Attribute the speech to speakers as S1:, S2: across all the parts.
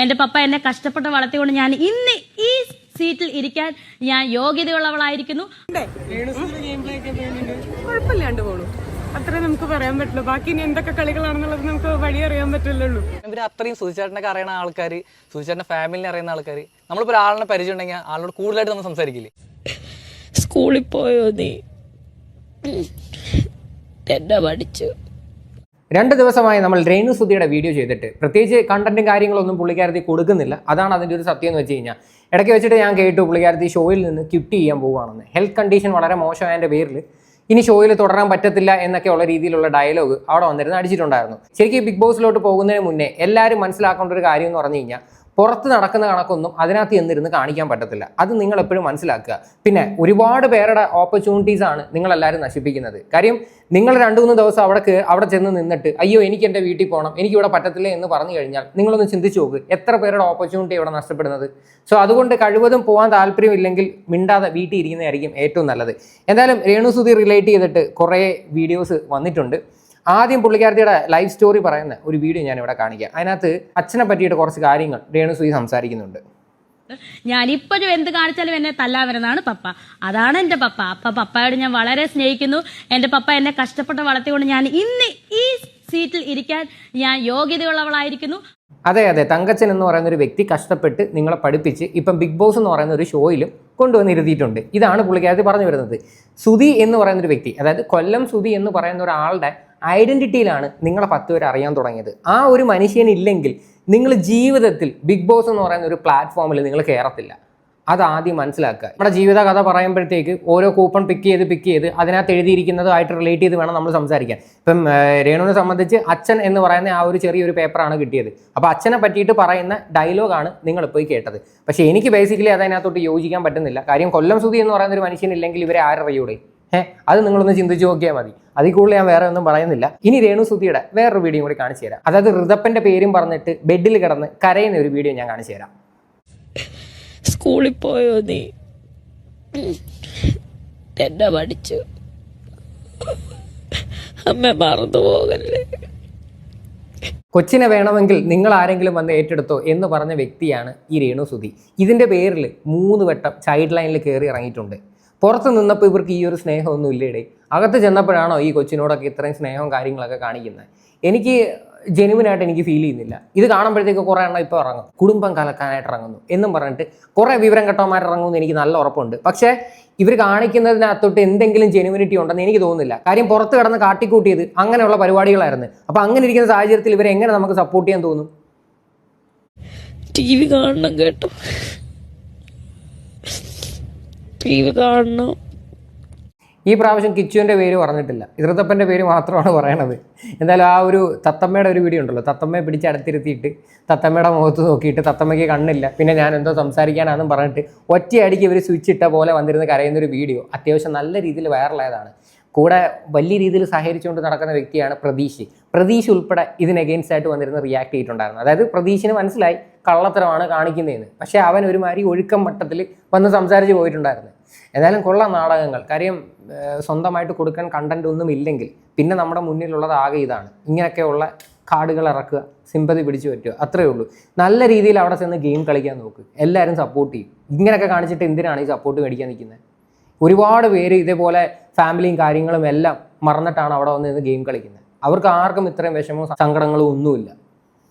S1: എൻ്റെ പപ്പ എന്നെ കഷ്ടപ്പെട്ട് വളർത്തിക്കൊണ്ട് ഞാൻ ഇന്ന് ഈ സീറ്റിൽ ഇരിക്കാൻ ഞാൻ യോഗ്യതയുള്ളവളായിരിക്കുന്നു.
S2: കുഴപ്പമില്ലാണ്ട് പോണു, അത്രേ നമുക്ക് പറയാൻ പറ്റുള്ളൂ. ബാക്കി ഇനി എന്തൊക്കെ കളികളാണെന്നുള്ളത് നമുക്ക് വഴി അറിയാൻ പറ്റില്ലല്ലോ.
S3: ഇവര് അത്രയും സുധിച്ചേട്ടനൊക്കെ അറിയുന്ന ആൾക്കാർ, സുധിച്ചേട്ടൻ്റെ ഫാമിലിനെ അറിയുന്ന ആൾക്കാർ, നമ്മളിപ്പോൾ ഒരാളിനെ പരിചയം ഉണ്ടെങ്കിൽ ആളോട് കൂടുതലായിട്ട് നമ്മൾ സംസാരിക്കില്ലേ?
S4: സ്കൂളിൽ പോയോ നീ? എന്നെ പഠിച്ചു.
S5: 2 ദിവസമായി നമ്മൾ രേണു സുധിയുടെ വീഡിയോ ചെയ്തിട്ട് പ്രത്യേകിച്ച് കണ്ടന്റും കാര്യങ്ങളൊന്നും പുള്ളിക്കാരത്തി കൊടുക്കുന്നില്ല. അതാണ് അതിൻ്റെ ഒരു സത്യം എന്ന് വെച്ച് കഴിഞ്ഞാൽ, ഇടയ്ക്ക് വെച്ചിട്ട് ഞാൻ കേട്ടു പുള്ളിക്കാരത്തി ഷോയിൽ നിന്ന് ക്വിറ്റ് ചെയ്യാൻ പോവുകയാണെന്ന്. ഹെൽത്ത് കണ്ടീഷൻ വളരെ മോശമായതിൻ്റെ പേരിൽ ഇനി ഷോയിൽ തുടരാൻ പറ്റത്തില്ല എന്നൊക്കെ ഉള്ള രീതിയിലുള്ള ഡയലോഗ് അവിടെ വന്നിരുന്ന് അടിച്ചിട്ടുണ്ടായിരുന്നു. ശരിക്കും ബിഗ് ബോസിലോട്ട് പോകുന്നതിന് മുന്നേ എല്ലാവരും മനസ്സിലാക്കേണ്ട ഒരു കാര്യം എന്ന് പറഞ്ഞു കഴിഞ്ഞാൽ, പുറത്ത് നടക്കുന്ന കണക്കൊന്നും അതിനകത്ത് എന്നിരുന്ന് കാണിക്കാൻ പറ്റത്തില്ല. അത് നിങ്ങൾ എപ്പോഴും മനസ്സിലാക്കുക. പിന്നെ ഒരുപാട് പേരുടെ ഓപ്പർച്യൂണിറ്റീസ് ആണ് നിങ്ങളെല്ലാവരും നശിപ്പിക്കുന്നത്. കാര്യം നിങ്ങൾ 2-3 ദിവസം അവിടെ ചെന്ന് നിന്നിട്ട് അയ്യോ എനിക്ക് എൻ്റെ വീട്ടിൽ പോകണം, എനിക്കിവിടെ പറ്റത്തില്ല എന്ന് പറഞ്ഞു കഴിഞ്ഞാൽ നിങ്ങളൊന്ന് ചിന്തിച്ച് നോക്ക്, എത്ര പേരുടെ ഓപ്പർച്യൂണിറ്റി ഇവിടെ നഷ്ടപ്പെടുന്നത്. സോ അതുകൊണ്ട് കഴിവതും പോകാൻ താല്പര്യമില്ലെങ്കിൽ മിണ്ടാതെ വീട്ടിൽ ഇരിക്കുന്നതായിരിക്കും ഏറ്റവും നല്ലത്. എന്തായാലും രേണു സുധി റിലേറ്റ് ചെയ്തിട്ട് കുറേ വീഡിയോസ് വന്നിട്ടുണ്ട്. ആദ്യം പുള്ളിക്കാരത്തിയുടെ ലൈഫ് സ്റ്റോറി പറയുന്ന ഒരു വീഡിയോ ഞാൻ ഇവിടെ കാണിക്കാം. അതിനകത്ത് അച്ഛനെ പറ്റിയിട്ട് കുറച്ച് കാര്യങ്ങൾ രേണു സുധി സംസാരിക്കുന്നുണ്ട്.
S1: ഞാൻ ഇപ്പോഴും എന്ത് കാണിച്ചാലും എന്നെ തല്ലാൻ വരുന്നതാണ് പപ്പ. അതാണ് എൻ്റെ പപ്പ. പപ്പയോട് ഞാൻ വളരെ സ്നേഹിക്കുന്നു. എൻ്റെ പപ്പ എന്നെ കഷ്ടപ്പെട്ട് വളർത്തിക്കൊണ്ട് ഞാൻ ഇന്ന് ഈ സീറ്റിൽ ഇരിക്കാൻ ഞാൻ യോഗ്യതയുള്ളവളായിരിക്കുന്നു.
S5: അതെ, തങ്കച്ചൻ എന്ന് പറയുന്ന ഒരു വ്യക്തി കഷ്ടപ്പെട്ട് നിങ്ങളെ പഠിപ്പിച്ച് ഇപ്പം ബിഗ് ബോസ് എന്ന് പറയുന്ന ഒരു ഷോയിലും കൊണ്ടുവന്നിരുത്തിയിട്ടുണ്ട്. ഇതാണ് പുള്ളിക്കാരത്തി പറഞ്ഞു വരുന്നത്. സുധി എന്ന് പറയുന്ന ഒരു വ്യക്തി, അതായത് കൊല്ലം സുധി എന്ന് പറയുന്ന ഒരാളുടെ ഐഡന്റിറ്റിയിലാണ് നിങ്ങളെ 10 പേര് അറിയാൻ തുടങ്ങിയത്. ആ ഒരു മനുഷ്യനില്ലെങ്കിൽ നിങ്ങൾ ജീവിതത്തിൽ ബിഗ് ബോസ് എന്ന് പറയുന്ന ഒരു പ്ലാറ്റ്ഫോമിൽ നിങ്ങൾ കയറത്തില്ല. അതാദ്യം മനസ്സിലാക്കുക. നമ്മുടെ ജീവിത കഥ പറയുമ്പോഴത്തേക്ക് ഓരോ കൂപ്പൺ പിക്ക് ചെയ്ത് അതിനകത്ത് എഴുതിയിരിക്കുന്നതുമായിട്ട് റിലേറ്റ് ചെയ്ത് വേണം നമ്മൾ സംസാരിക്കാൻ. ഇപ്പം രേണുവിനെ സംബന്ധിച്ച് അച്ഛൻ എന്ന് പറയുന്ന ആ ഒരു ചെറിയൊരു പേപ്പറാണ് കിട്ടിയത്. അപ്പോൾ അച്ഛനെ പറ്റിയിട്ട് പറയുന്ന ഡയലോഗാണ് നിങ്ങളിപ്പോൾ കേട്ടത്. പക്ഷേ എനിക്ക് ബേസിക്കലി അതിനകത്തോട്ട് യോജിക്കാൻ പറ്റുന്നില്ല. കാര്യം കൊല്ലം സുധി എന്ന് പറയുന്ന ഒരു മനുഷ്യനില്ലെങ്കിൽ ഇവരെ ആരറിയൂടെ? അത് നിങ്ങളൊന്ന് ചിന്തിച്ച് നോക്കിയാൽ മതി. അതിൽ കൂടുതൽ ഞാൻ വേറെ ഒന്നും പറയുന്നില്ല. ഇനി രേണു സുധിയുടെ വേറൊരു വീഡിയോ കൂടി കാണിച്ചു തരാം. അതായത് ഋതപ്പൻ്റെ പേരും പറഞ്ഞിട്ട് ബെഡിൽ കിടന്ന് കരയുന്ന ഒരു വീഡിയോ ഞാൻ കാണിച്ചു തരാം.
S4: സ്കൂളിൽ പോയോ നീ? എന്നെ പഠിച്ചു. അമ്മ മറന്നു പോകല്ലേ.
S5: കൊച്ചിനെ വേണമെങ്കിൽ നിങ്ങൾ ആരെങ്കിലും വന്ന് ഏറ്റെടുത്തോ എന്ന് പറഞ്ഞ വ്യക്തിയാണ് ഈ രേണു സുധി. ഇതിൻ്റെ പേരിൽ 3 വട്ടം ചൈൽഡ് ലൈനിൽ കയറി ഇറങ്ങിയിട്ടുണ്ട്. പുറത്ത് നിന്നപ്പോൾ ഇവർക്ക് ഈ ഒരു സ്നേഹമൊന്നും ഇല്ലേടേ. അകത്ത് ചെന്നപ്പോഴാണോ ഈ കൊച്ചിനോടൊക്കെ ഇത്രയും സ്നേഹവും കാര്യങ്ങളൊക്കെ കാണിക്കുന്നത്? എനിക്ക് ജെനുവിനായിട്ട് എനിക്ക് ഫീൽ ചെയ്യുന്നില്ല. ഇത് കാണുമ്പോഴത്തേക്ക് കുറേ എണ്ണം ഇപ്പോൾ ഇറങ്ങും, കുടുംബം കലക്കാനായിട്ട് ഇറങ്ങുന്നു എന്നും പറഞ്ഞിട്ട് കുറേ വിവരം കെട്ടവന്മാർ ഇറങ്ങുമെന്ന് എനിക്ക് നല്ല ഉറപ്പുണ്ട്. പക്ഷേ ഇവർ കാണിക്കുന്നതിനകത്തോട്ട് എന്തെങ്കിലും ജെനുവിനിറ്റി ഉണ്ടെന്ന് എനിക്ക് തോന്നുന്നില്ല. കാര്യം പുറത്ത് കിടന്ന് കാട്ടിക്കൂട്ടിയത് അങ്ങനെയുള്ള പരിപാടികളായിരുന്നു. അപ്പോൾ അങ്ങനെ ഇരിക്കുന്ന സാഹചര്യത്തിൽ ഇവരെ എങ്ങനെ നമുക്ക് സപ്പോർട്ട് ചെയ്യാൻ തോന്നും?
S4: TV കാണണം കേട്ടോ, TV കാണണം.
S5: ഈ പ്രാവശ്യം കിച്ചുവിൻ്റെ പേര് പറഞ്ഞിട്ടില്ല, ഋതപ്പൻ്റെ പേര് മാത്രമാണ് പറയണത്. എന്തായാലും ആ ഒരു തത്തമ്മയുടെ ഒരു വീഡിയോ ഉണ്ടല്ലോ, തത്തമ്മയെ പിടിച്ച് അടുത്തിരുത്തിയിട്ട് തത്തമ്മയുടെ മുഖത്ത് നോക്കിയിട്ട് തത്തമ്മയ്ക്ക് കണ്ണില്ല, പിന്നെ ഞാൻ എന്തോ സംസാരിക്കാനാണെന്നും പറഞ്ഞിട്ട് ഒറ്റയടിക്ക് ഇവർ സ്വിച്ച് ഇട്ട പോലെ വന്നിരുന്ന് കരയുന്നൊരു വീഡിയോ അത്യാവശ്യം നല്ല രീതിയിൽ വൈറലായതാണ്. കൂടെ വലിയ രീതിയിൽ സഹകരിച്ചുകൊണ്ട് നടക്കുന്ന വ്യക്തിയാണ് പ്രതീഷ് ഉൾപ്പെടെ ഇതിന് അഗെയിൻസ്റ്റ് ആയിട്ട് വന്നിരുന്ന് റിയാക്ട് ചെയ്തിട്ടുണ്ടായിരുന്നു. അതായത് പ്രതീഷിന് മനസ്സിലായി കള്ളത്തരമാണ് കാണിക്കുന്നതെന്ന്. പക്ഷേ അവൻ ഒരുമാതിരി ഒഴുക്കം മട്ടത്തിൽ വന്ന് സംസാരിച്ച് പോയിട്ടുണ്ടായിരുന്നു. എന്നാലും കൊള്ളാം നാടകങ്ങൾ. കാര്യം സ്വന്തമായിട്ട് കൊടുക്കാൻ കണ്ടന്റ് ഒന്നും ഇല്ലെങ്കിൽ പിന്നെ നമ്മുടെ മുന്നിലുള്ളത് ആകെ ഇതാണ്. ഇങ്ങനെയൊക്കെയുള്ള കാർഡുകൾ ഇറക്കുക, സിമ്പതി പിടിച്ചു പറ്റുക, അത്രയേ ഉള്ളൂ. നല്ല രീതിയിൽ അവിടെ ചെന്ന് ഗെയിം കളിക്കാൻ നോക്ക്, എല്ലാവരും സപ്പോർട്ട് ചെയ്യും. ഇങ്ങനെയൊക്കെ കാണിച്ചിട്ട് എന്തിനാണ് ഈ സപ്പോർട്ട് മേടിക്കാൻ നിൽക്കുന്നത്? ഒരുപാട് പേര് ഇതേപോലെ ഫാമിലിയും കാര്യങ്ങളും എല്ലാം മറന്നിട്ടാണ് അവിടെ വന്ന് നിന്ന് ഗെയിം കളിക്കുന്നത്. അവർക്ക് ആർക്കും ഇത്രയും വിഷമവും സങ്കടങ്ങളും ഒന്നുമില്ല.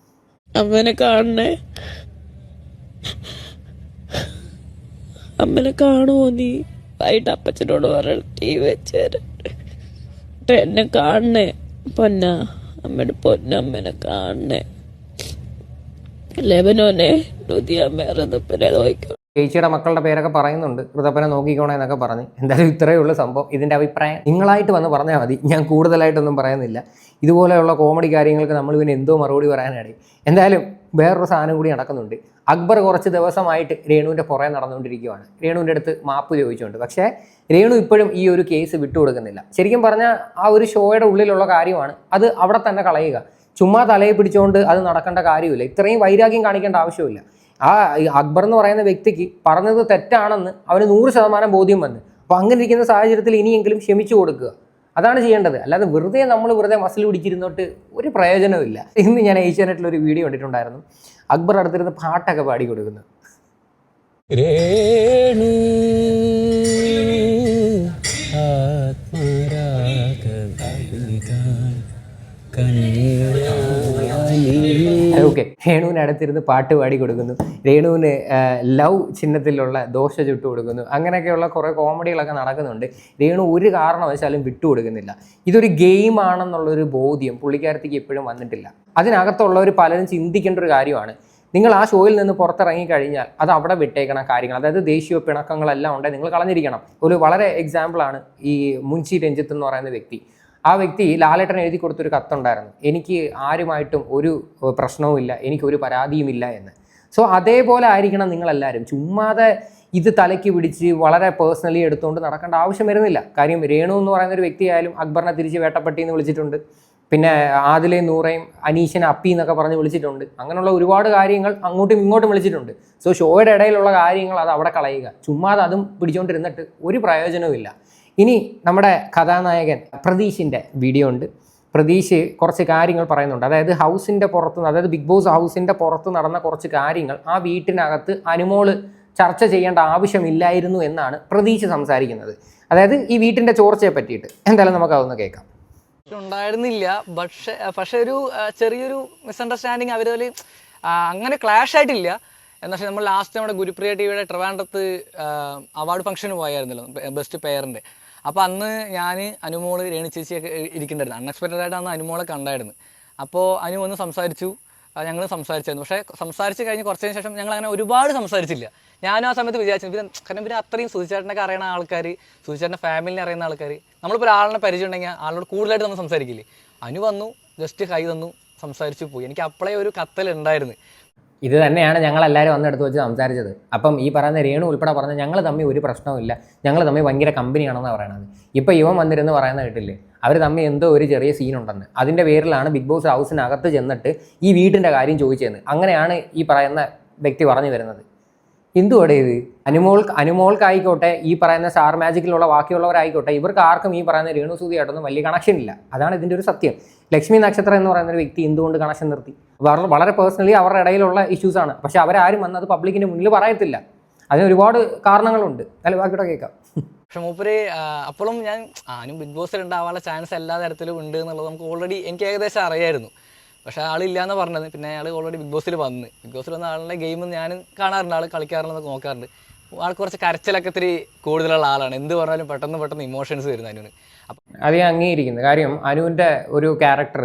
S4: അമ്മനെ കാണണേ, അമ്മനെ കാണുമോ നീ? വൈകിട്ട് അപ്പച്ചനോട് പറയണം TV വെച്ചേരാ. എന്നെ കാണണേ പൊന്ന, അമ്മയുടെ പൊന്നമ്മനെ കാണണേ. ലെബനോനെ ഋതപ്പനെ നോക്കാം.
S5: ചേച്ചിയുടെ മക്കളുടെ പേരൊക്കെ പറയുന്നുണ്ട്, ഋതപ്പനെ നോക്കിക്കോണേ എന്നൊക്കെ പറഞ്ഞ്. എന്തായാലും ഇത്രയേ ഉള്ളൂ സംഭവം. ഇതിൻ്റെ അഭിപ്രായം നിങ്ങളായിട്ട് വന്ന് പറഞ്ഞാൽ മതി, ഞാൻ കൂടുതലായിട്ടൊന്നും പറയുന്നില്ല. ഇതുപോലെയുള്ള കോമഡി കാര്യങ്ങൾക്ക് നമ്മൾ പിന്നെ എന്തോ മറുപടി പറയാനിടയിൽ. എന്തായാലും വേറൊരു സാധനം കൂടി നടക്കുന്നുണ്ട്. അക്ബർ കുറച്ച് ദിവസമായിട്ട് രേണുവിൻ്റെ പുറകെ നടന്നുകൊണ്ടിരിക്കുകയാണ്, രേണുവിൻ്റെ അടുത്ത് മാപ്പ് ചോദിച്ചുകൊണ്ട്. പക്ഷേ രേണു ഇപ്പോഴും ഈ ഒരു കേസ് വിട്ടുകൊടുക്കുന്നില്ല. ശരിക്കും പറഞ്ഞാൽ ആ ഒരു ഷോയുടെ ഉള്ളിലുള്ള കാര്യമാണ്, അത് അവിടെ തന്നെ കളയുക. ചുമ്മാ തലയെ പിടിച്ചുകൊണ്ട് അത് നടക്കേണ്ട കാര്യമില്ല. ഇത്രയും വൈരാഗ്യം കാണിക്കേണ്ട ആവശ്യമില്ല. ആ അക്ബർ എന്ന് പറയുന്ന വ്യക്തിക്ക് പറഞ്ഞത് തെറ്റാണെന്ന് അവന് 100% ബോധ്യം വന്ന്. അപ്പോൾ അങ്ങനെ ഇരിക്കുന്ന സാഹചര്യത്തിൽ ഇനിയെങ്കിലും ക്ഷമിച്ചു കൊടുക്കുക, അതാണ് ചെയ്യേണ്ടത്. അല്ലാതെ വെറുതെ മസിൽ പിടിച്ചിരുന്നോട്ട് ഒരു പ്രയോജനമില്ല. ഇന്ന് ഞാൻ ഏഷ്യാനെറ്റിലൊരു വീഡിയോ കണ്ടിട്ടുണ്ടായിരുന്നു. അക്ബർ അടുത്തിരുന്ന് പാട്ടൊക്കെ പാടി കൊടുക്കുന്നു. ഓക്കെ, രേണുവിന് അടുത്തിരുന്ന് പാട്ട് പാടി കൊടുക്കുന്നു, രേണുവിന് ലവ് ചിഹ്നത്തിലുള്ള ദോശ ചുട്ടു കൊടുക്കുന്നു. അങ്ങനെയൊക്കെയുള്ള കുറേ കോമഡികളൊക്കെ നടക്കുന്നുണ്ട്. രേണു ഒരു കാരണവശാലും വിട്ടുകൊടുക്കുന്നില്ല. ഇതൊരു ഗെയിം ആണെന്നുള്ളൊരു ബോധ്യം പുള്ളിക്കാരത്തേക്ക് എപ്പോഴും വന്നിട്ടില്ല. അതിനകത്തുള്ളവർ പലരും ചിന്തിക്കേണ്ട ഒരു കാര്യമാണ്, നിങ്ങൾ ആ ഷോയിൽ നിന്ന് പുറത്തിറങ്ങി കഴിഞ്ഞാൽ അത് അവിടെ വിട്ടേക്കണം കാര്യങ്ങൾ, അതായത് ദേശീയ പിണക്കങ്ങളെല്ലാം ഉണ്ടെങ്കിൽ നിങ്ങൾ കളഞ്ഞിരിക്കണം. ഒരു വളരെ എക്സാമ്പിളാണ് ഈ മുൻഷി രഞ്ജിത്ത് എന്ന് പറയുന്ന വ്യക്തി. ആ വ്യക്തി ലാലേട്ടൻ എഴുതി കൊടുത്തൊരു കത്തുണ്ടായിരുന്നു, എനിക്ക് ആരുമായിട്ടും ഒരു പ്രശ്നവുമില്ല, എനിക്കൊരു പരാതിയുമില്ല എന്ന്. സോ അതേപോലെ ആയിരിക്കണം നിങ്ങളെല്ലാവരും. ചുമ്മാതെ ഇത് തലയ്ക്ക് പിടിച്ച് വളരെ പേഴ്സണലി എടുത്തുകൊണ്ട് നടക്കേണ്ട ആവശ്യം വരുന്നില്ല. കാര്യം രേണു എന്ന് പറയുന്ന ഒരു വ്യക്തിയായാലും അക്ബറിനെ തിരിച്ച് വേട്ടപ്പട്ടി എന്ന് വിളിച്ചിട്ടുണ്ട്, പിന്നെ ആദിലെ നൂറയും അനീഷിനെ അപ്പി എന്നൊക്കെ പറഞ്ഞ് വിളിച്ചിട്ടുണ്ട്. അങ്ങനെയുള്ള ഒരുപാട് കാര്യങ്ങൾ അങ്ങോട്ടും ഇങ്ങോട്ടും വിളിച്ചിട്ടുണ്ട്. സോ ഷോയുടെ ഇടയിലുള്ള കാര്യങ്ങൾ അത് അവിടെ കളയുക, ചുമ്മാതെ അതും പിടിച്ചുകൊണ്ടിരുന്നിട്ട് ഒരു പ്രയോജനവുമില്ല. ഇനി നമ്മുടെ കഥാനായകൻ പ്രതീഷിൻ്റെ വീഡിയോ ഉണ്ട്. പ്രതീഷ് കുറച്ച് കാര്യങ്ങൾ പറയുന്നുണ്ട്. അതായത് ഹൗസിൻ്റെ പുറത്ത്, അതായത് ബിഗ് ബോസ് ഹൗസിൻ്റെ പുറത്ത് നടന്ന കുറച്ച് കാര്യങ്ങൾ ആ വീട്ടിനകത്ത് അനുമോള് ചർച്ച ചെയ്യേണ്ട ആവശ്യമില്ലായിരുന്നു എന്നാണ് പ്രതീഷ് സംസാരിക്കുന്നത്. അതായത് ഈ വീട്ടിൻ്റെ ചോർച്ചയെ പറ്റിയിട്ട്. എന്തായാലും നമുക്ക് അതൊന്ന് കേൾക്കാം.
S3: ഉണ്ടായിരുന്നില്ല, പക്ഷെ ഒരു ചെറിയൊരു മിസ്അണ്ടർസ്റ്റാൻഡിങ് അവർ അങ്ങനെ ക്ലാഷ് ആയിട്ടില്ല. എന്താ വെച്ചാൽ നമ്മൾ ലാസ്റ്റ് നമ്മുടെ ഗുരുപ്രിയ ടിവിയുടെ ട്രിവാൻഡ്രത്ത് അവാർഡ് ഫംഗ്ഷന് പോയായിരുന്നല്ലോ, ബെസ്റ്റ് പെയറിൻ്റെ. അപ്പോൾ അന്ന് ഞാൻ അനുമോള് രേണു ചേച്ചിയൊക്കെ ഇരിക്കുന്നുണ്ടായിരുന്നു. അൺഎക്സ്പെക്റ്റഡ് ആയിട്ട് അന്ന് അനുമോളെ കണ്ടായിരുന്നു. അപ്പോൾ അനു വന്ന് സംസാരിച്ചു, ഞങ്ങൾ സംസാരിച്ചായിരുന്നു. പക്ഷേ സംസാരിച്ച് കഴിഞ്ഞ് കുറച്ചതിന് ശേഷം ഞങ്ങൾ അങ്ങനെ ഒരുപാട് സംസാരിച്ചില്ല. ഞാനും ആ സമയത്ത് വിചാരിച്ചു, കാരണം ഇവർ അത്രയും സുധിച്ചേട്ടനൊക്കെ അറിയുന്ന ആൾക്കാർ, സുധിച്ചേട്ടൻ്റെ ഫാമിലിനെ അറിയുന്ന ആൾക്കാർ, നമ്മളിപ്പോൾ ഒരാളിനെ പരിചയം ഉണ്ടെങ്കിൽ ആളോട് കൂടുതലായിട്ട് നമ്മൾ സംസാരിക്കില്ലേ. അനു വന്നു, ജസ്റ്റ് കൈ തന്നു, സംസാരിച്ചു പോയി. എനിക്ക് അപ്പോഴേ ഒരു കത്തലുണ്ടായിരുന്നു.
S5: ഇത് തന്നെയാണ് ഞങ്ങളെല്ലാവരും വന്നെടുത്ത് വെച്ച് സംസാരിച്ചത്. അപ്പം ഈ പറയുന്ന രേണു ഉൾപ്പെടെ പറഞ്ഞ് ഞങ്ങൾ തമ്മിൽ ഒരു പ്രശ്നവുമില്ല, ഞങ്ങൾ തമ്മിൽ ഭയങ്കര കമ്പനിയാണെന്നാണ് പറയണത്. ഇപ്പോൾ ഇവൻ വന്നിരുന്ന് പറയുന്ന കേട്ടില്ലേ, അവർ തമ്മിൽ എന്തോ ഒരു ചെറിയ സീനുണ്ടെന്ന്. അതിൻ്റെ പേരിലാണ് ബിഗ് ബോസ് ഹൗസിനകത്ത് ചെന്നിട്ട് ഈ വീട്ടിൻ്റെ കാര്യം ചോദിച്ചതെന്ന്. അങ്ങനെയാണ് ഈ പറയുന്ന വ്യക്തി പറഞ്ഞു വരുന്നത്. എന്തുവാടെ ഇത്? അനുമോൾക്കായിക്കോട്ടെ, ഈ പറയുന്ന സ്റ്റാർ മാജിക്കിലുള്ള ബാക്കിയുള്ളവരായിക്കോട്ടെ, ഇവർക്ക് ആർക്കും ഈ പറയുന്ന രേണു സൂതിയായിട്ടൊന്നും വലിയ കണക്ഷൻ ഇല്ല. അതാണ് ഇതിൻ്റെ ഒരു സത്യം. ലക്ഷ്മി നക്ഷത്രം എന്ന് പറയുന്ന ഒരു വ്യക്തി എന്തുകൊണ്ട് കണക്ഷൻ നിർത്തി? വളരെ പേഴ്സണലി അവരുടെ ഇടയിലുള്ള ഇഷ്യൂസാണ്. പക്ഷെ അവരാരും വന്നത് പബ്ലിക്കിൻ്റെ മുന്നിൽ പറയത്തില്ല. അതിന് ഒരുപാട് കാരണങ്ങളുണ്ട്. അല്ല, ബാക്കിയോടെ കേൾക്കാം.
S3: പക്ഷെ മൂപ്പര് അപ്പോഴും ഞാനും ബിഗ് ബോസിൽ ഉണ്ടാവാനുള്ള ചാൻസ് എല്ലാ തരത്തിലും ഉണ്ട് എന്നുള്ളത് നമുക്ക് ഓൾറെഡി എനിക്ക് ഏകദേശം അറിയായിരുന്നു. പക്ഷേ ആളില്ലാന്ന് പറഞ്ഞത്. പിന്നെ അയാൾ ഓൾറെഡി ബിഗ് ബോസിൽ വന്ന ആളുടെ ഗെയിം ഞാൻ കാണാറുണ്ട്, ആൾ കളിക്കാറുണ്ടെന്നൊക്കെ നോക്കാറുണ്ട്. ആൾ കുറച്ച് കരച്ചിലൊക്കെ ഇത്തിരി കൂടുതലുള്ള ആളാണ്. എന്ത് പറഞ്ഞാലും പെട്ടെന്ന് ഇമോഷൻസ് വരുന്നു അനുവിന്.
S5: അത് ഞാൻ അംഗീകരിക്കുന്നത്. കാര്യം അനുവിൻ്റെ ഒരു ക്യാരക്ടർ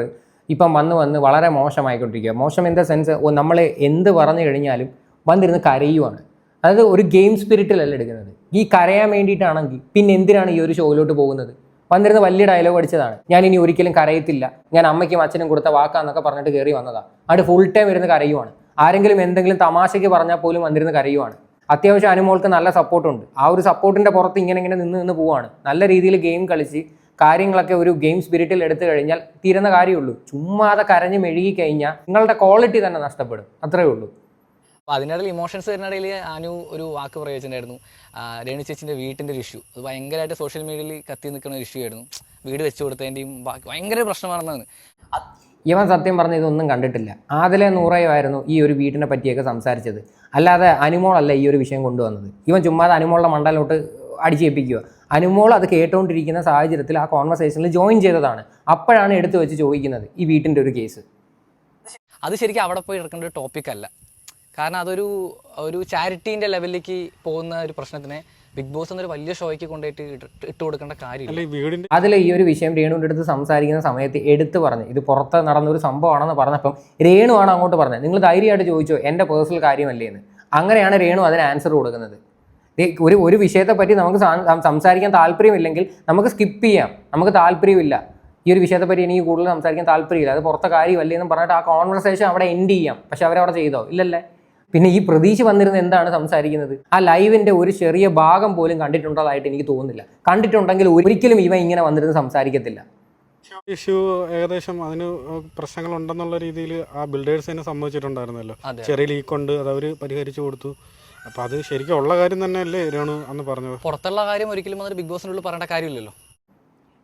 S5: ഇപ്പം വന്ന് വളരെ മോശമായിക്കൊണ്ടിരിക്കുക. മോശം ഇൻ ദ സെൻസ്, നമ്മൾ എന്ത് പറഞ്ഞു കഴിഞ്ഞാലും വന്നിരുന്ന് കരയുവാണ്. അതായത് ഒരു ഗെയിം സ്പിരിറ്റിലല്ല എടുക്കുന്നത്. ഈ കരയാൻ വേണ്ടിയിട്ടാണെങ്കിൽ പിന്നെ എന്തിനാണ് ഈ ഒരു ഷോയിലോട്ട് പോകുന്നത്? വന്നിരുന്ന് വലിയ ഡയലോഗ് അടിച്ചതാണ്, ഞാൻ ഇനി ഒരിക്കലും കരയത്തില്ല, ഞാൻ അമ്മയ്ക്കും അച്ഛനും കൊടുത്ത വാക്കാന്നൊക്കെ പറഞ്ഞിട്ട് കയറി വന്നതാണ്. അത് ഫുൾ ടൈം ഇരുന്ന് കരയുവാണ്. ആരെങ്കിലും എന്തെങ്കിലും തമാശയ്ക്ക് പറഞ്ഞാൽ പോലും വന്നിരുന്ന് കരയുവാണ്. അത്യാവശ്യം അനുമോൾക്ക് നല്ല സപ്പോർട്ടുണ്ട്. ആ ഒരു സപ്പോർട്ടിൻ്റെ പുറത്ത് ഇങ്ങനെ നിന്ന് പോവാണ്. നല്ല രീതിയിൽ ഗെയിം കളിച്ച് കാര്യങ്ങളൊക്കെ ഒരു ഗെയിം സ്പിരിറ്റിൽ എടുത്തു കഴിഞ്ഞാൽ തീരുന്ന കാര്യമുള്ളൂ. ചുമ്മാതെ കരഞ്ഞ് മെഴുകി കഴിഞ്ഞാൽ നിങ്ങളുടെ ക്വാളിറ്റി തന്നെ നഷ്ടപ്പെടും. അത്രയേ ഉള്ളൂ.
S3: അപ്പോൾ അതിനിടയിൽ ഇമോഷൻസ് വരുന്നിടയിൽ അനു ഒരു വാക്ക് പ്രയോഗിച്ചിട്ടുണ്ടായിരുന്നു, രേണു ചേച്ചിൻ്റെ വീട്ടിൻ്റെ ഒരു ഇഷ്യൂ. അത് ഭയങ്കരമായിട്ട് സോഷ്യൽ മീഡിയയിൽ കത്തി നിൽക്കുന്ന ഒരു ഇഷ്യൂ ആയിരുന്നു. വീട് വെച്ച് കൊടുത്തതിൻ്റെയും ഭയങ്കര പ്രശ്നമാണെന്നാണ്.
S5: ഇവൻ സത്യം പറഞ്ഞ ഇതൊന്നും കണ്ടിട്ടില്ല. ആദിലെ നൂറയുമായിരുന്നു ഈ ഒരു വീട്ടിനെ പറ്റിയൊക്കെ സംസാരിച്ചത്, അല്ലാതെ അനുമോളല്ല ഈ ഒരു വിഷയം കൊണ്ടുവന്നത്. ഇവൻ ചുമ്മാതെ അനുമോളുടെ മണ്ടലോട്ട് അടിച്ചേൽപ്പിക്കുക. അനുമോൾ അത് കേട്ടുകൊണ്ടിരിക്കുന്ന സാഹചര്യത്തിൽ ആ കോൺവെർസേഷനിൽ ജോയിൻ ചെയ്തതാണ്. അപ്പോഴാണ് എടുത്തു വെച്ച് ചോദിക്കുന്നത് ഈ വീട്ടിൻ്റെ ഒരു കേസ്.
S3: അത് ശരിക്കും അവിടെ പോയി എടുക്കേണ്ട ഒരു ടോപ്പിക്കല്ല. കാരണം ഒരു ചാരിറ്റീൻ്റെ ലെവലിലേക്ക് പോകുന്ന ഒരു പ്രശ്നത്തിനെ ബിഗ് ബോസ് എന്നൊരു വലിയ ഷോയ്ക്ക് കൊണ്ടുപോയിട്ട് ഇട്ട് കൊടുക്കേണ്ട കാര്യമില്ല.
S5: അതിൽ ഈ ഒരു വിഷയം രേണുവിൻ്റെ അടുത്ത് സംസാരിക്കുന്ന സമയത്ത് എടുത്തു പറഞ്ഞ് ഇത് പുറത്ത് നടന്നൊരു സംഭവമാണെന്ന് പറഞ്ഞപ്പം രേണുവാണ് അങ്ങോട്ട് പറഞ്ഞത്, നിങ്ങൾ ധൈര്യമായിട്ട് ചോദിച്ചോ, എൻ്റെ പേഴ്സണൽ കാര്യമല്ലേ എന്ന്. അങ്ങനെയാണ് രേണു അതിന് ആൻസർ കൊടുക്കുന്നത്. ഒരു വിഷയത്തെപ്പറ്റി നമുക്ക് സംസാരിക്കാൻ താല്പര്യമില്ലെങ്കിൽ നമുക്ക് സ്കിപ്പ് ചെയ്യാം, നമുക്ക് താല്പര്യമില്ല, ഈ ഒരു വിഷയത്തെപ്പറ്റി എനിക്ക് കൂടുതൽ സംസാരിക്കാൻ താല്പര്യമില്ല, അത് പുറത്തെ കാര്യമല്ലേ എന്ന് പറഞ്ഞിട്ട് ആ കോൺവെർസേഷൻ അവിടെ എൻഡ് ചെയ്യാം. പക്ഷെ അവരവിടെ ചെയ്തോ? ഇല്ലല്ലേ. പിന്നെ ഈ പ്രതീക്ഷ വന്നിരുന്ന് എന്താണ് സംസാരിക്കുന്നത്? ആ ലൈവിൻ്റെ ഒരു ചെറിയ ഭാഗം പോലും കണ്ടിട്ടുള്ളതായിട്ട് എനിക്ക് തോന്നുന്നില്ല. കണ്ടിട്ടുണ്ടെങ്കിൽ ഒരിക്കലും ഇവ ഇങ്ങനെ വന്നിരുന്ന് സംസാരിക്കത്തില്ല.
S6: ഇഷ്യൂ ഏകദേശം അതിന് പ്രശ്നങ്ങളുണ്ടെന്നുള്ള രീതിയിൽ ആ ബിൽഡേഴ്സ് തന്നെ സമ്മതിച്ചിട്ടുണ്ടായിരുന്നല്ലോ. ചെറിയ ലീക്കുണ്ട്, അത് അവർ പരിഹരിച്ചു കൊടുത്തു. അപ്പം അത് ശരിക്കും ഉള്ള കാര്യം തന്നെയല്ലേ രേണു അന്ന് പറഞ്ഞത്?
S3: പുറത്തുള്ള കാര്യം ഒരിക്കലും അത് ബിഗ് ബോസിനുള്ളിൽ പറയേണ്ട കാര്യമില്ലല്ലോ.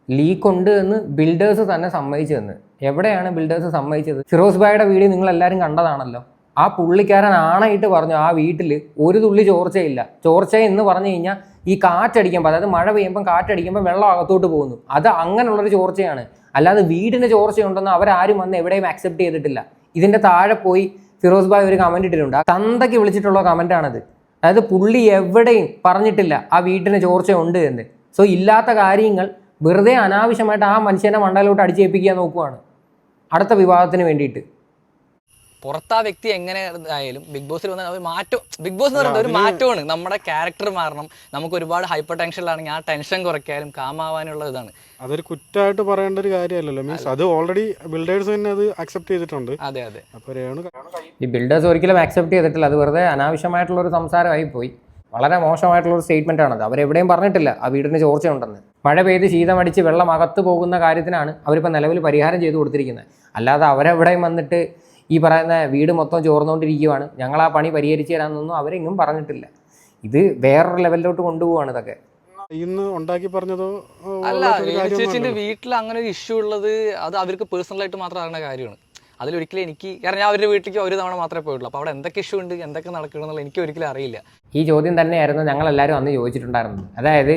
S5: ലീക്കുണ്ട് എന്ന് ബിൽഡേഴ്സ് തന്നെ സമ്മതിച്ചതെന്ന്. എവിടെയാണ് ബിൽഡേഴ്സ് സമ്മതിച്ചത്? ഫിറോസ് ഭായിയുടെ വീഡിയോ നിങ്ങളെല്ലാവരും കണ്ടതാണല്ലോ. ആ പുള്ളിക്കാരൻ ആണയിട്ട് പറഞ്ഞു ആ വീട്ടിൽ ഒരു തുള്ളി ചോർച്ചയില്ല. ചോർച്ച എന്ന് പറഞ്ഞു കഴിഞ്ഞാൽ ഈ കാറ്റടിക്കുമ്പോൾ, അതായത് മഴ പെയ്യുമ്പം കാറ്റടിക്കുമ്പോൾ വെള്ളം അകത്തോട്ട് പോകുന്നു, അത് അങ്ങനെയുള്ളൊരു ചോർച്ചയാണ്. അല്ലാതെ വീടിന് ചോർച്ചയുണ്ടെന്ന് അവരാരും വന്ന് എവിടെയും അക്സെപ്റ്റ് ചെയ്തിട്ടില്ല. ഇതിൻ്റെ താഴെ പോയി ഫിറോസ് ഭായ് ഒരു കമൻറ്റ് ഇട്ടിട്ടുണ്ട്. ആ തന്തയ്ക്ക് വിളിച്ചിട്ടുള്ള കമൻറ്റാണത്. അതായത് പുള്ളി എവിടെയും പറഞ്ഞിട്ടില്ല ആ വീട്ടിന് ചോർച്ചയുണ്ട് എന്ന്. സോ ഇല്ലാത്ത കാര്യങ്ങൾ വെറുതെ അനാവശ്യമായിട്ട് ആ മനുഷ്യനെ മണ്ടയിലോട്ട് അടിച്ചേൽപ്പിക്കാൻ നോക്കുവാണ് അടുത്ത വിവാദത്തിന് വേണ്ടിയിട്ട്.
S3: പുറത്ത് ആ വ്യക്തി എങ്ങനെ ആയാലും ബിഗ് ബോസിൽ വന്ന ഒരു മാറ്റം, ബിഗ് ബോസ് എന്ന് പറയുന്നത് ഒരു മാറ്റമാണ്. നമ്മുടെ ക്യാരക്ടർ മാറണം. നമുക്ക് ഒരുപാട് ഹൈപ്പർ ടെൻഷനിലാണെങ്കിൽ ആ ടെൻഷൻ കുറയ്ക്കാനും കാമാവാനുള്ള ഇതാണ്.
S6: അതൊരു കുറ്റമായിട്ട് പറയേണ്ട ഒരു കാര്യമല്ലല്ലോ. മീൻസ് അത് ഓൾറെഡി ബിൽഡേഴ്സ് തന്നെ അത് അക്സെപ്റ്റ് ചെയ്തിട്ടുണ്ട്.
S3: അതെ അതെ.
S6: അപ്പോൾ രേണു
S5: ഈ ബിൽഡേഴ്സ് ഒരിക്കലും അക്സെപ്റ്റ് ചെയ്തിട്ടില്ല. അത് വെറുതെ അനാവശ്യമായിട്ടുള്ളൊരു സംസാരമായി പോയി. വളരെ മോശമായിട്ടുള്ളൊരു സ്റ്റേറ്റ്മെൻ്റ് ആണത്. അവരെവിടെയും പറഞ്ഞിട്ടില്ല ആ വീടിന് ചോർച്ചയുണ്ടെന്ന്. മഴ പെയ്ത് ശീതമടിച്ച് വെള്ളം അകത്ത് പോകുന്ന കാര്യത്തിനാണ് അവരിപ്പോൾ നിലവിൽ പരിഹാരം ചെയ്തു കൊടുത്തിരിക്കുന്നത്. അല്ലാതെ അവരെവിടെയും വന്നിട്ട് ഈ പറയുന്ന വീട് മൊത്തം ചോർന്നുകൊണ്ടിരിക്കുകയാണ്, ഞങ്ങൾ ആ പണി പരിഹരിച്ചു തരാമെന്നൊന്നും അവരെങ്ങും പറഞ്ഞിട്ടില്ല. ഇത് വേറൊരു ലെവലിലോട്ട് കൊണ്ടുപോവാണ് ഇതൊക്കെ.
S6: ഇന്ന് ഉണ്ടാക്കി പറഞ്ഞതോ
S3: അല്ല, ചേച്ചിന്റെ വീട്ടിൽ അങ്ങനെ ഒരു ഇഷ്യൂ ഉള്ളത് അത് അവർക്ക് പേഴ്സണലായിട്ട് മാത്രം അറിയുന്ന കാര്യമാണ്. അതിലൊരിക്കലും എനിക്ക്, കാരണം ഞാൻ അവരുടെ വീട്ടിലേക്ക് ഒരു തവണ മാത്രമേ പോയിട്ടുള്ളൂ. അപ്പോൾ അവിടെ എന്തൊക്കെ ഇഷ്യൂ ഉണ്ട്, എന്തൊക്കെ നടക്കണമെന്നുള്ള എനിക്ക് ഒരിക്കലും അറിയില്ല.
S5: ഈ ചോദ്യം തന്നെയായിരുന്നു ഞങ്ങളെല്ലാവരും അന്ന് ചോദിച്ചിട്ടുണ്ടായിരുന്നത്. അതായത്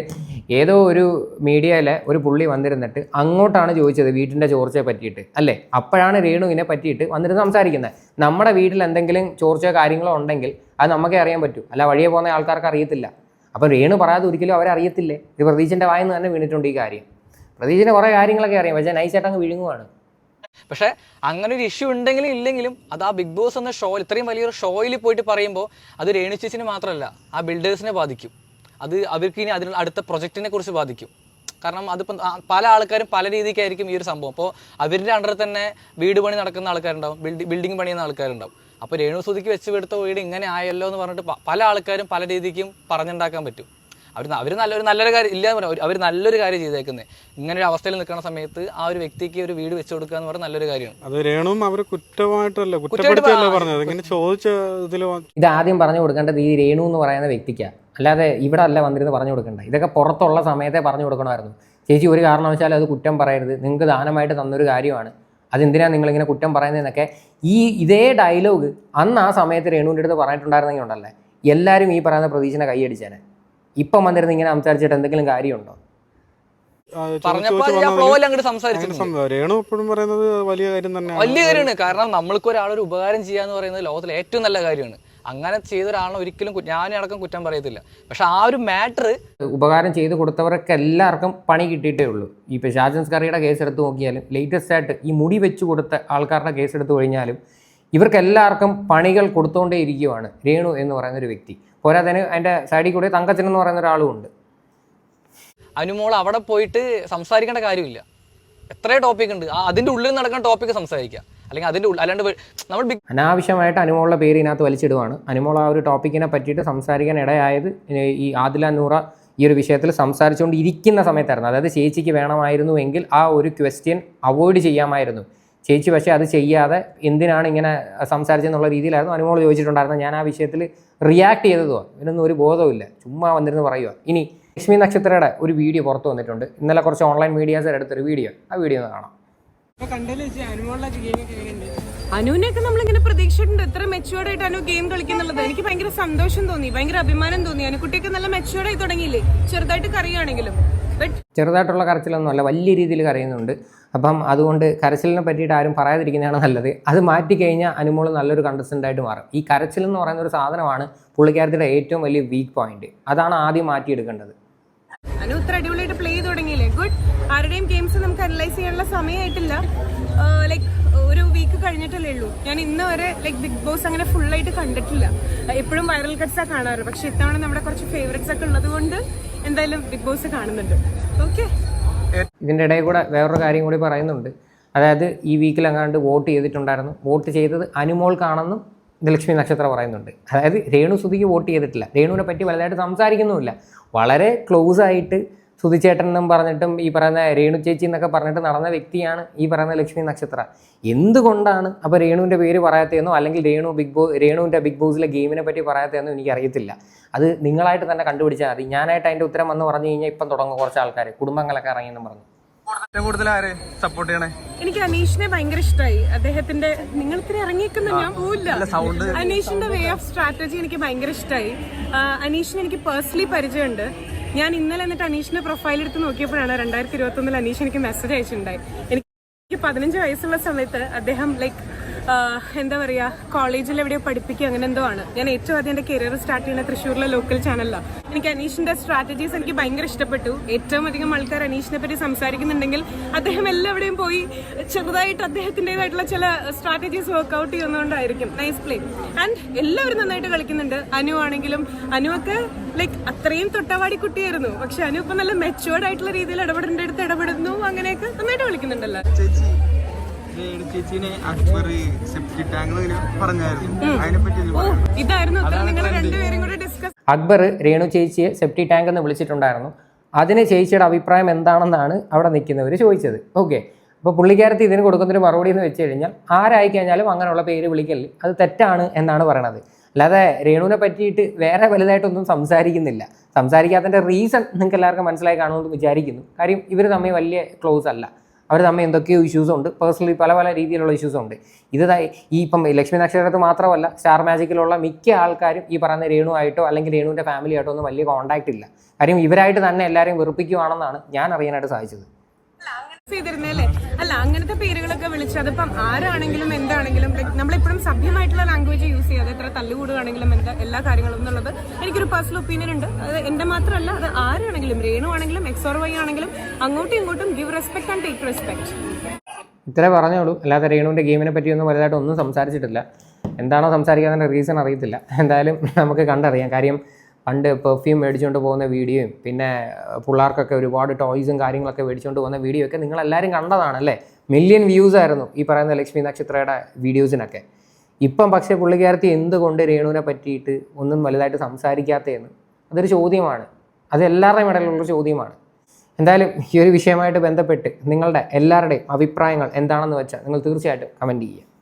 S5: ഏതോ ഒരു മീഡിയയിലെ ഒരു പുള്ളി വന്നിരുന്നിട്ട് അങ്ങോട്ടാണ് ചോദിച്ചത് വീട്ടിൻ്റെ ചോർച്ചയെ പറ്റിയിട്ട്, അല്ലേ? അപ്പോഴാണ് രേണുവിനെ പറ്റിയിട്ട് വന്നിട്ട് സംസാരിക്കുന്നത്. നമ്മുടെ വീട്ടിൽ എന്തെങ്കിലും ചോർച്ചയോ കാര്യങ്ങളോ ഉണ്ടെങ്കിൽ അത് നമുക്കേ അറിയാൻ പറ്റൂ, അല്ല വഴിയെ പോകുന്ന ആൾക്കാർക്ക് അറിയത്തില്ല. അപ്പം രേണു പറയാതെ ഒരിക്കലും അവരറിയത്തില്ലേ? ഇത് പ്രതീക്ഷിൻ്റെ വായിന്ന് തന്നെ വീണിട്ടുണ്ട് ഈ കാര്യം. പ്രതീക്ഷിന് കുറേ കാര്യങ്ങളൊക്കെ അറിയാം, പക്ഷേ നൈസായിട്ട് അങ്ങ് വിഴുങ്ങുവാണ്.
S3: പക്ഷേ അങ്ങനെ ഒരു ഇഷ്യൂ ഉണ്ടെങ്കിലും ഇല്ലെങ്കിലും അത് ആ ബിഗ് ബോസ് എന്ന ഷോയിൽ, ഇത്രയും വലിയൊരു ഷോയിൽ പോയിട്ട് പറയുമ്പോൾ അത് രേണു ചേച്ചിനെ മാത്രമല്ല ആ ബിൽഡേഴ്സിനെ ബാധിക്കും. അത് അവർക്ക് ഇനി അതിനുള്ള അടുത്ത പ്രൊജക്റ്റിനെ കുറിച്ച് ബാധിക്കും. കാരണം അതിപ്പം പല ആൾക്കാരും പല രീതിക്കായിരിക്കും ഈ ഒരു സംഭവം. അപ്പോൾ അവരുടെ അണ്ടറിൽ തന്നെ വീട് പണി നടക്കുന്ന ആൾക്കാരുണ്ടാവും, ബിൽഡിംഗ് പണിയുന്ന ആൾക്കാരുണ്ടാവും. അപ്പോൾ രേണു സുധിക്ക് വെച്ച് എടുത്ത വീട് ഇങ്ങനെ ആയല്ലോ എന്ന് പറഞ്ഞിട്ട് പല ആൾക്കാരും പല രീതിക്കും പറഞ്ഞുണ്ടാക്കാൻ പറ്റും. അവർ നല്ലൊരു കാര്യം ഇല്ല എന്ന് പറയാം. അവർ നല്ലൊരു കാര്യം ചെയ്തേക്കുന്നത്. ഇങ്ങനെ ഒരു അവസ്ഥയിൽ നിൽക്കുന്ന സമയത്ത് ആ ഒരു വ്യക്തിക്ക് ഒരു വീട് വെച്ച് കൊടുക്കുക എന്ന് പറഞ്ഞാൽ നല്ലൊരു കാര്യമാണ്.
S6: അത് രേണുവും അവർ കുറ്റമായിട്ടല്ല, കുറ്റപ്പെടുത്തിയല്ല പറഞ്ഞത്. ഇങ്ങനെ ചോദിച്ച
S5: ഇത് ആദ്യം പറഞ്ഞു കൊടുക്കേണ്ടത് ഈ രേണു എന്ന് പറയുന്ന വ്യക്തിക്കാണ്, അല്ലാതെ ഇവിടെ അല്ല വന്നിരുന്ന് പറഞ്ഞു കൊടുക്കണ്ട. ഇതൊക്കെ പുറത്തുള്ള സമയത്തെ പറഞ്ഞു കൊടുക്കണമായിരുന്നു. ചേച്ചി ഒരു കാരണവശാലും അത് കുറ്റം പറയരുത്, നിങ്ങൾക്ക് ദാനമായിട്ട് തന്നൊരു കാര്യമാണ്, അതെന്തിനാണ് നിങ്ങളിങ്ങനെ കുറ്റം പറയുന്നതെന്നൊക്കെ ഇതേ ഡയലോഗ് അന്ന് ആ സമയത്ത് രേണുവിൻ്റെ അടുത്ത് പറഞ്ഞിട്ടുണ്ടായിരുന്നെങ്കിൽ ഉണ്ടല്ലേ എല്ലാവരും ഈ പറയുന്ന പ്രതീക്ഷനെ കൈയടിച്ചേനെ. ഇപ്പം വന്നിരുന്ന് ഇങ്ങനെ സംസാരിച്ചിട്ട് എന്തെങ്കിലും കാര്യമുണ്ടോ?
S6: രേണു എപ്പോഴും പറയുന്നത് വലിയ കാര്യം തന്നെ,
S3: വലിയ കാര്യമാണ്. കാരണം നമ്മൾക്ക് ഒരാളൊരു ഉപകാരം ചെയ്യാന്ന് പറയുന്നത് ലോകത്തിലെ ഏറ്റവും നല്ല കാര്യമാണ്. അങ്ങനെ ചെയ്ത ഒരാളെ ഒരിക്കലും ഞാനടക്കം കുറ്റം പറയത്തില്ല. പക്ഷെ ആ ഒരു മാറ്റർ
S5: ഉപകാരം ചെയ്ത് കൊടുത്തവർക്ക് എല്ലാവർക്കും പണി കിട്ടിയിട്ടേ ഉള്ളൂ. ഇപ്പോൾ ഷാജൻസ് കറിയുടെ കേസ് എടുത്ത് നോക്കിയാലും ലേറ്റസ്റ്റ് ആയിട്ട് ഈ മുടി വെച്ച് കൊടുത്ത ആൾക്കാരുടെ കേസ് എടുത്തു കഴിഞ്ഞാലും ഇവർക്ക് എല്ലാവർക്കും പണികൾ കൊടുത്തുകൊണ്ടേ ഇരിക്കുവാണ് രേണു എന്ന് പറയുന്ന ഒരു വ്യക്തി. പോരാത്തതിന് അതിൻ്റെ സൈഡിൽ കൂടി തങ്കച്ചൻ എന്ന് പറയുന്ന ഒരാളും ഉണ്ട്.
S3: അനുമോൾ അവിടെ പോയിട്ട് സംസാരിക്കേണ്ട കാര്യമില്ല. എത്രയോ ടോപ്പിക് ഉണ്ട്, അതിൻ്റെ ഉള്ളിൽ നടക്കുന്ന ടോപ്പിക്ക് സംസാരിക്കുക. അല്ലെങ്കിൽ അതിൻ്റെ അല്ലാണ്ട് നമ്മൾ
S5: അനാവശ്യമായിട്ട് അനുമോളുടെ പേര് ഇതിനകത്ത് വലിച്ചിടുവാണ്. അനുമോൾ ആ ഒരു ടോപ്പിക്കിനെ പറ്റിയിട്ട് സംസാരിക്കാൻ ഇടയായത് ഈ ആദില നൂറ ഈ ഒരു വിഷയത്തിൽ സംസാരിച്ചുകൊണ്ട് ഇരിക്കുന്ന സമയത്തായിരുന്നു. അതായത് ചേച്ചിക്ക് വേണമായിരുന്നു എങ്കിൽ ആ ഒരു ക്വസ്റ്റ്യൻ അവോയ്ഡ് ചെയ്യാമായിരുന്നു ചേച്ചി. പക്ഷേ അത് ചെയ്യാതെ എന്തിനാണ് ഇങ്ങനെ സംസാരിച്ചെന്നുള്ള രീതിയിലായിരുന്നു അനുമോൾ ചോദിച്ചിട്ടുണ്ടായിരുന്നത്. ഞാൻ ആ വിഷയത്തിൽ റിയാക്ട് ചെയ്തതോ ഇതിനൊന്നും ഒരു ബോധവുമില്ല, ചുമ്മാ വന്നിരുന്ന് പറയുക. ഇനി ലക്ഷ്മി നക്ഷത്രയുടെ ഒരു വീഡിയോ പുറത്തു വന്നിട്ടുണ്ട്. ഇന്നലെ കുറച്ച് ഓൺലൈൻ മീഡിയാസ് എടുത്തൊരു വീഡിയോ, ആ വീഡിയോ ഒന്ന് കാണാം.
S2: അനുവിനെയൊക്കെ നമ്മളിങ്ങനെ പ്രതീക്ഷിച്ചിട്ടുണ്ട്. എത്ര മെച്ചുവേർഡ് ആയിട്ട് അനു ഗെയിം കളിക്കുന്നുള്ളത് എനിക്ക് ഭയങ്കര സന്തോഷം തോന്നി, ഭയങ്കര അഭിമാനം തോന്നി. അനുകുട്ടിയൊക്കെ നല്ല മെച്ചുവേർഡ് ആയി തുടങ്ങിയില്ലേ, ചെറുതായിട്ട് കരയുകയാണെങ്കിലും.
S5: ചെറുതായിട്ടുള്ള കരച്ചിലൊന്നുമല്ല, വലിയ രീതിയിൽ കരയുന്നുണ്ട്. അപ്പം അതുകൊണ്ട് കരച്ചിലിനെ പറ്റിയിട്ട് ആരും പറയാതിരിക്കുന്നതാണ് നല്ലത്. അത് മാറ്റിക്കഴിഞ്ഞാൽ അനുമോൾ നല്ലൊരു കണ്ടസ്റ്റൻ്റ് ആയിട്ട് മാറും. ഈ കരച്ചിൽ എന്ന് പറയുന്ന ഒരു സാധനമാണ് പുള്ളിക്കാരത്തിയുടെ ഏറ്റവും വലിയ വീക്ക് പോയിന്റ്. അതാണ് ആദ്യം മാറ്റിയെടുക്കേണ്ടത്.
S2: അനു ഇത്ര അടിപൊളിയായിട്ട് പ്ലേ ചെയ്ത് തുടങ്ങിയില്ലേ, ഗുഡ്. ആരുടെയും ഗെയിംസ് നമുക്ക് അനലൈസ് ചെയ്യാനുള്ള സമയമായിട്ടില്ല. ലൈക്ക് ഒരു വീക്ക് കഴിഞ്ഞിട്ടല്ലേ ഉള്ളൂ. ഞാൻ ഇന്ന് വരെ ലൈക്ക് ബിഗ് ബോസ് അങ്ങനെ ഫുള്ളായിട്ട് കണ്ടിട്ടില്ല. എപ്പോഴും വൈറൽ കട്ട്സാണ് കാണാറ്. പക്ഷെ ഇത്തവണ നമ്മുടെ കുറച്ച് ഫേവറേറ്റ്സ് ഒക്കെ ഉള്ളത് കൊണ്ട് എന്തായാലും ബിഗ് ബോസ് കാണുന്നുണ്ട്. ഓക്കെ.
S5: ഇതിൻ്റെ ഇടയിൽ കൂടെ വേറൊരു കാര്യം കൂടി പറയുന്നുണ്ട്. അതായത് ഈ വീക്കിൽ അങ്ങാണ്ട് വോട്ട് ചെയ്തിട്ടുണ്ടായിരുന്നു. വോട്ട് ചെയ്തത് അനുമോൾക്കാണെന്നും ലക്ഷ്മി നക്ഷത്ര പറയുന്നുണ്ട്. അതായത് രേണു സുധിക്ക് വോട്ട് ചെയ്തിട്ടില്ല. രേണുവിനെ പറ്റി വലുതായിട്ട് സംസാരിക്കുന്നുമില്ല. വളരെ ക്ലോസ് ആയിട്ട് സുധിച്ചേട്ടൻ എന്നും പറഞ്ഞിട്ടും ഈ പറയുന്ന രേണു ചേച്ചി എന്നൊക്കെ പറഞ്ഞിട്ട് നടന്ന വ്യക്തിയാണ് ഈ പറയുന്ന ലക്ഷ്മി നക്ഷത്ര. എന്തുകൊണ്ടാണ് അപ്പോൾ രേണുവിൻ്റെ പേര് പറയാത്തതെന്നോ അല്ലെങ്കിൽ രേണുവിൻ്റെ ബിഗ് ബോസിലെ ഗെയിമിനെ പറ്റി പറയാത്തതെന്നോ എനിക്കറിയത്തില്ല. അത് നിങ്ങളായിട്ട് തന്നെ കണ്ടുപിടിച്ചാൽ മതി. ഞാനായിട്ട് അതിൻ്റെ ഉത്തരം വന്ന് പറഞ്ഞു കഴിഞ്ഞാൽ ഇപ്പം തുടങ്ങും കുറച്ച് ആൾക്കാർ കുടുംബങ്ങളൊക്കെ ഇറങ്ങിയെന്നും പറഞ്ഞു.
S7: കൂടുതൽ ആരെ സപ്പോർട്ട് ചെയ്യണേ?
S2: എനിക്ക് അനീഷിനെ ഭയങ്കര ഇഷ്ടമായി. അദ്ദേഹത്തിന്റെ നിങ്ങൾ ഇത്തിരി ഇറങ്ങിക്കുന്ന ഞാൻ പോവില്ല. അനീഷിന്റെ വേ ഓഫ് സ്ട്രാറ്റജി എനിക്ക് ഭയങ്കര ഇഷ്ടമായി. അനീഷിനെ എനിക്ക് പേഴ്സണലി പരിചയമുണ്ട്. ഞാൻ ഇന്നലെ എന്നിട്ട് അനീഷിന്റെ പ്രൊഫൈൽ എടുത്ത് നോക്കിയപ്പോഴാണ് 2021 അനീഷ് എനിക്ക് മെസ്സേജ് അയച്ചിട്ടുണ്ടായി. എനിക്ക് 15 വയസ്സുള്ള സമയത്ത് അദ്ദേഹം ലൈക്ക് എന്താ പറയാ കോളേജിൽ എവിടെയോ പഠിപ്പിക്കുക അങ്ങനെ എന്തോ ആണ്. ഞാൻ ഏറ്റവും ആദ്യം എന്റെ കരിയർ സ്റ്റാർട്ട് ചെയ്യുന്ന തൃശ്ശൂരിലെ ലോക്കൽ ചാനലിലാണ്. എനിക്ക് അനീഷിന്റെ സ്ട്രാറ്റജീസ് എനിക്ക് ഭയങ്കര ഇഷ്ടപ്പെട്ടു. ഏറ്റവും അധികം ആൾക്കാർ അനീഷിനെ പറ്റി സംസാരിക്കുന്നുണ്ടെങ്കിൽ അദ്ദേഹം എല്ലാവിടെയും പോയി ചെറുതായിട്ട് അദ്ദേഹത്തിൻ്റെതായിട്ടുള്ള ചില സ്ട്രാറ്റജീസ് വർക്ക്ഔട്ട് ചെയ്യുന്നതുകൊണ്ടായിരിക്കും. നൈസ് പ്ലേ ആൻഡ് എല്ലാവരും നന്നായിട്ട് കളിക്കുന്നുണ്ട്. അനു ആണെങ്കിലും അനുവൊക്കെ ലൈക്ക് അത്രയും തൊട്ടവാടി കുട്ടിയായിരുന്നു. പക്ഷെ അനു ഇപ്പൊ നല്ല മെച്ചുവേർഡ് ആയിട്ടുള്ള രീതിയിൽ ഇടപെടേണ്ട അടുത്ത് ഇടപെടുന്നു. അങ്ങനെയൊക്കെ നന്നായിട്ട് കളിക്കുന്നുണ്ടല്ലോ.
S7: ചേച്ചീനെ അക്ബർ സെപ്റ്റി ടാങ്ക് പറഞ്ഞായിരുന്നു, അതിനെപ്പറ്റി
S2: ഇതായിരുന്നു നിങ്ങൾ രണ്ടുപേരും കൂടെ ഡിസ്കസ്.
S5: അക്ബർ രേണു ചേച്ചിയെ സെപ്റ്റി ടാങ്ക് എന്ന് വിളിച്ചിട്ടുണ്ടായിരുന്നു. അതിന് ചേച്ചിയുടെ അഭിപ്രായം എന്താണെന്നാണ് അവിടെ നിൽക്കുന്നവർ ചോദിച്ചത്. ഓക്കെ, അപ്പോൾ പുള്ളിക്കാരത്തി ഇതിന് കൊടുക്കുന്നൊരു മറുപടി എന്ന് വെച്ച് കഴിഞ്ഞാൽ ആരായി കഴിഞ്ഞാലും അങ്ങനെയുള്ള പേര് വിളിക്കല് അത് തെറ്റാണ് എന്നാണ് പറയണത്. അല്ലാതെ രേണുവിനെ പറ്റിയിട്ട് വേറെ വലുതായിട്ടൊന്നും സംസാരിക്കാത്തതിൻ്റെ റീസൺ നിങ്ങൾക്ക് എല്ലാവർക്കും മനസ്സിലായി കാണുമെന്ന് വിചാരിക്കുന്നു. കാര്യം ഇവർ തമ്മിൽ വലിയ ക്ലോസ് അല്ല. അവർ തമ്മിൽ എന്തൊക്കെയോ ഇഷ്യൂസ് ഉണ്ട്, പേഴ്സണലി പല രീതിയിലുള്ള ഇഷ്യൂസ് ഉണ്ട്. ഈ ഇപ്പം ലക്ഷ്മി നക്ഷത്രത്തിൽ മാത്രമല്ല, സ്റ്റാർ മാജിക്കിലുള്ള മിക്ക ആൾക്കാരും ഈ പറയുന്ന രേണുവായിട്ടോ അല്ലെങ്കിൽ രേണുവിൻ്റെ ഫാമിലി ആയിട്ടോ ഒന്നും വലിയ കോൺടാക്റ്റ് ഇല്ല. കാര്യം ഇവരായിട്ട് തന്നെ എല്ലാവരെയും വെറുപ്പിക്കുവാണെന്നാണ് ഞാൻ അറിയാനായിട്ട് സാധിച്ചത്.
S2: ചെയ്തിരുന്നല്ലേ അല്ല അങ്ങനത്തെ പേരുകളൊക്കെ വിളിച്ച് അതിപ്പം ആരാണെങ്കിലും എന്താണെങ്കിലും നമ്മളെപ്പോഴും സഭ്യമായിട്ടുള്ള ലാംഗ്വേജ് യൂസ് ചെയ്യാതെ എത്ര തല്ലുകൂടുകയാണെങ്കിലും എല്ലാ കാര്യങ്ങളും എന്നുള്ളത് എനിക്കൊരു പേഴ്സണൽ ഒപ്പീനിയൻ ഉണ്ട്. അത് എന്റെ മാത്രമല്ല, അത് ആരാണെങ്കിലും രേണു ആണെങ്കിലും XOR ആണെങ്കിലും അങ്ങോട്ടും ഇങ്ങോട്ടും give respect and take respect.
S5: ഇത്രേ പറഞ്ഞോളൂ. അല്ലാതെ രേണുവിൻ്റെ ഗെയിമിനെ പറ്റിയൊന്നും വലുതായിട്ട് ഒന്നും സംസാരിച്ചിട്ടില്ല. എന്താണോ സംസാരിക്കാതിൻ്റെ റീസൺ അറിയത്തില്ല. എന്തായാലും നമുക്ക് കണ്ടറിയാം. കാര്യം പണ്ട് പെർഫ്യൂം മേടിച്ചുകൊണ്ട് പോകുന്ന വീഡിയോയും പിന്നെ പിള്ളേർക്കൊക്കെ ഒരുപാട് ടോയ്സും കാര്യങ്ങളൊക്കെ മേടിച്ചുകൊണ്ട് പോകുന്ന വീഡിയോ ഒക്കെ നിങ്ങളെല്ലാവരും കണ്ടതാണ് അല്ലേ? മില്യൺ വ്യൂസ് ആയിരുന്നു ഈ പറയുന്ന ലക്ഷ്മി നക്ഷത്രയുടെ വീഡിയോസിനൊക്കെ. ഇപ്പം പക്ഷേ പുള്ളിക്കാരത്തി എന്തുകൊണ്ട് രേണുവിനെ പറ്റിയിട്ട് ഒന്നും വലുതായിട്ട് സംസാരിക്കാത്തതെന്ന് അതൊരു ചോദ്യമാണ്. അത് എല്ലാവരുടെയും ഇടയിലുള്ള ചോദ്യമാണ്. എന്തായാലും ഈ ഒരു വിഷയമായിട്ട് ബന്ധപ്പെട്ട് നിങ്ങളുടെ എല്ലാവരുടെയും അഭിപ്രായങ്ങൾ എന്താണെന്ന് വെച്ചാൽ നിങ്ങൾ തീർച്ചയായിട്ടും കമൻറ്റ് ചെയ്യുക.